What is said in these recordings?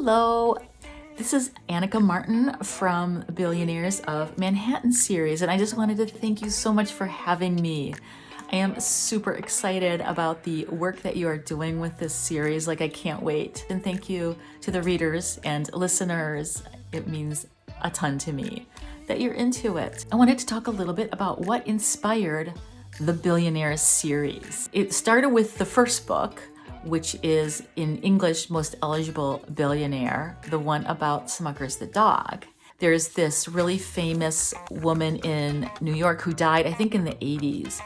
Hello, this is Annika Martin from Billionaires of Manhattan series, and I just wanted to thank you so much for having me. I am super excited about the work that you are doing with this series. I can't wait. And thank you to the readers and listeners. It means a ton to me that you're into it. I wanted to talk a little bit about what inspired the Billionaires series. It started with the first book, which is in English, Most Eligible Billionaire, the one about Smuckers the dog. There's this really famous woman in New York who died, I think in the 80s,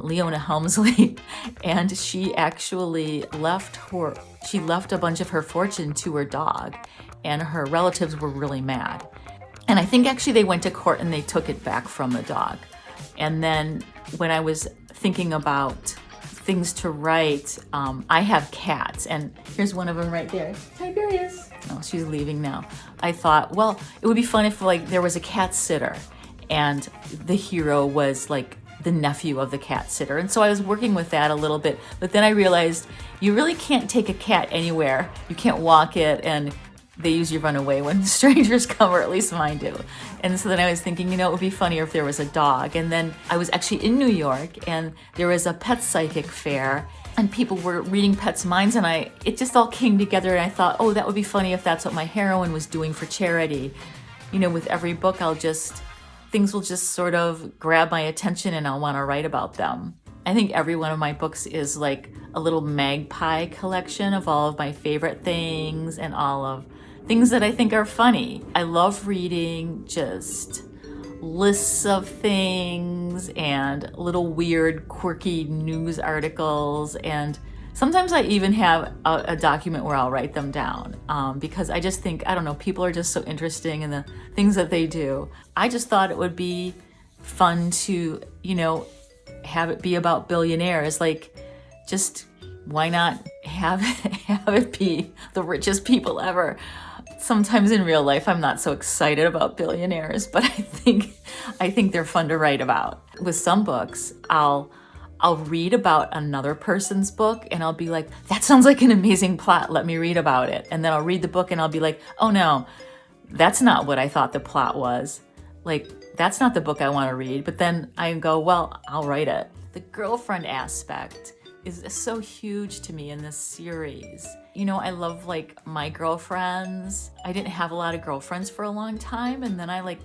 Leona Helmsley, and she actually left a bunch of her fortune to her dog, and her relatives were really mad. And I think actually they went to court and they took it back from the dog. And then when I was thinking about things to write, I have cats, and here's one of them right there. Tiberius. Oh, she's leaving now. I thought, well, it would be fun if there was a cat sitter, and the hero was the nephew of the cat sitter. And so I was working with that a little bit, but then I realized you really can't take a cat anywhere. You can't walk it, and they usually run away when strangers come, or at least mine do. And so then I was thinking, it would be funnier if there was a dog. And then I was actually in New York, and there was a pet psychic fair, and people were reading pets' minds, and it just all came together, and I thought, oh, that would be funny if that's what my heroine was doing for charity. With every book, things will just sort of grab my attention, and I'll want to write about them. I think every one of my books is like a little magpie collection of all of my favorite things and all of things that I think are funny. I love reading just lists of things and little weird, quirky news articles, and sometimes I even have a document where I'll write them down because I just think, I don't know, people are just so interesting in the things that they do. I just thought it would be fun to, have it be about billionaires. Just why not have it be the richest people ever? Sometimes in real life, I'm not so excited about billionaires, but I think they're fun to write about. With some books, I'll read about another person's book, and I'll be like, that sounds like an amazing plot. Let me read about it. And then I'll read the book, and I'll be like, oh no, that's not what I thought the plot was. That's not the book I want to read. But then I go, well, I'll write it. The girlfriend aspect is so huge to me in this series. I love my girlfriends. I didn't have a lot of girlfriends for a long time, and then I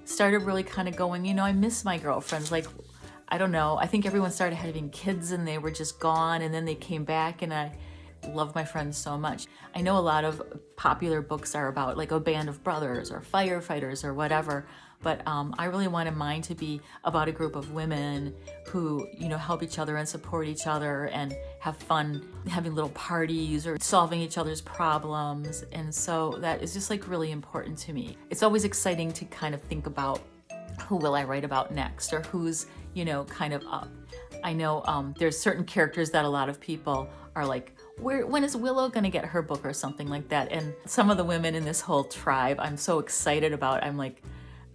started really kind of going, I miss my girlfriends. I don't know, I think everyone started having kids and they were just gone, and then they came back, and I love my friends so much. I know a lot of popular books are about a band of brothers or firefighters or whatever, but I really wanted mine to be about a group of women who, help each other and support each other and have fun having little parties or solving each other's problems. And so that is just really important to me. It's always exciting to kind of think about who will I write about next, or who's, kind of up. I know there's certain characters that a lot of people are like, when is Willow going to get her book or something like that? And some of the women in this whole tribe I'm so excited about. I'm like,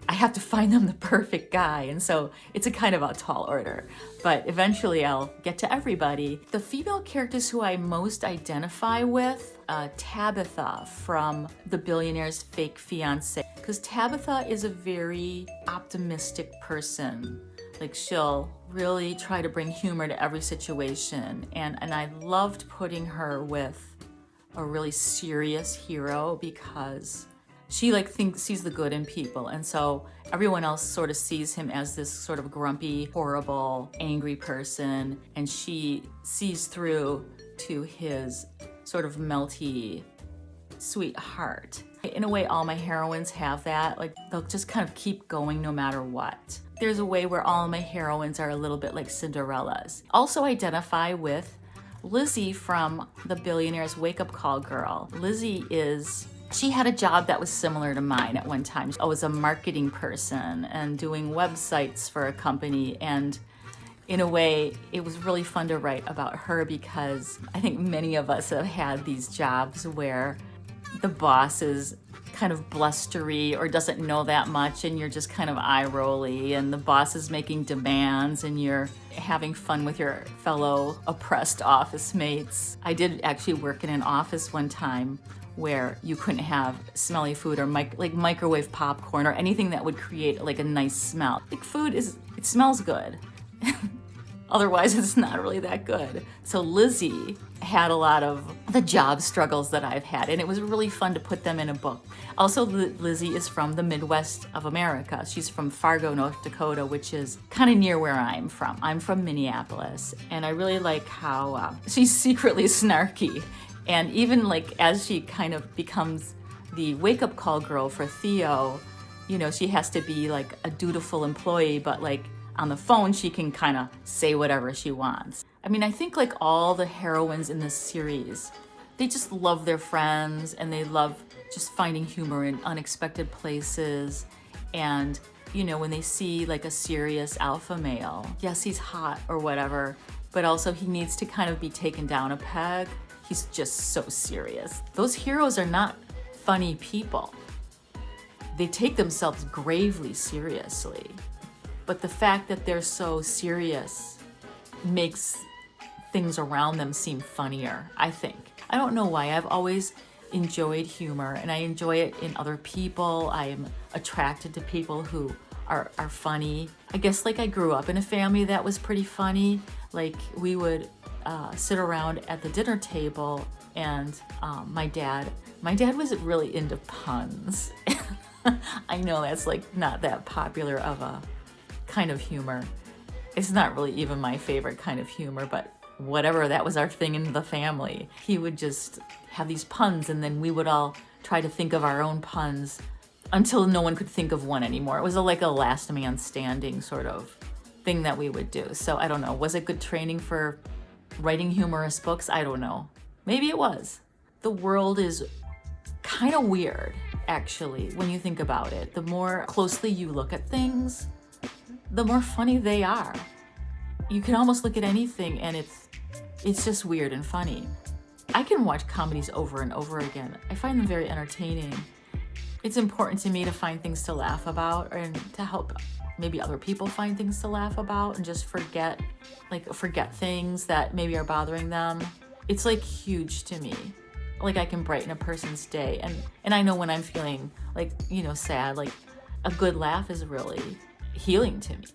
I have to find them the perfect guy. And so it's a kind of a tall order, but eventually I'll get to everybody. The female characters who I most identify with, Tabitha from The Billionaire's Fake Fiancé, because Tabitha is a very optimistic person. She'll really try to bring humor to every situation. And I loved putting her with a really serious hero because she sees the good in people, and so everyone else sort of sees him as this sort of grumpy, horrible, angry person, and she sees through to his sort of melty, sweet heart. In a way, all my heroines have that. They'll just kind of keep going no matter what. There's a way where all my heroines are a little bit like Cinderella's. Also identify with Lizzie from The Billionaire's Wake-Up Call Girl. She had a job that was similar to mine at one time. I was a marketing person and doing websites for a company, and in a way, it was really fun to write about her because I think many of us have had these jobs where the boss is kind of blustery or doesn't know that much, and you're just kind of eye-rolly, and the boss is making demands and you're having fun with your fellow oppressed office mates. I did actually work in an office one time where you couldn't have smelly food or like microwave popcorn or anything that would create like a nice smell. Like it smells good. Otherwise, it's not really that good. So Lizzie had a lot of the job struggles that I've had, and it was really fun to put them in a book. Also, Lizzie is from the Midwest of America. She's from Fargo, North Dakota, which is kind of near where I'm from. I'm from Minneapolis, and I really like how she's secretly snarky. And even like as she kind of becomes the wake-up call girl for Theo, you know, she has to be like a dutiful employee, but like on the phone, she can kind of say whatever she wants. I mean, I think like all the heroines in this series, they just love their friends and they love just finding humor in unexpected places. And, you know, when they see like a serious alpha male, yes, he's hot or whatever, but also he needs to kind of be taken down a peg. He's just so serious. Those heroes are not funny people. They take themselves gravely seriously. But the fact that they're so serious makes things around them seem funnier, I think. I don't know why. I've always enjoyed humor, and I enjoy it in other people. I am attracted to people who are funny. I guess like I grew up in a family that was pretty funny. Like we would sit around at the dinner table, and my dad was really into puns. I know that's like not that popular of a kind of humor. It's not really even my favorite kind of humor, but whatever, that was our thing in the family. He would just have these puns, and then we would all try to think of our own puns until no one could think of one anymore. It was like a last man standing sort of thing that we would do. So I don't know, was it good training for writing humorous books? I don't know. Maybe it was. The world is kind of weird, actually, when you think about it. The more closely you look at things, the more funny they are. You can almost look at anything and it's just weird and funny. I can watch comedies over and over again. I find them very entertaining. It's important to me to find things to laugh about and to help maybe other people find things to laugh about and just forget things that maybe are bothering them. It's like huge to me. Like I can brighten a person's day. And I know when I'm feeling like, you know, sad, like a good laugh is really healing to me.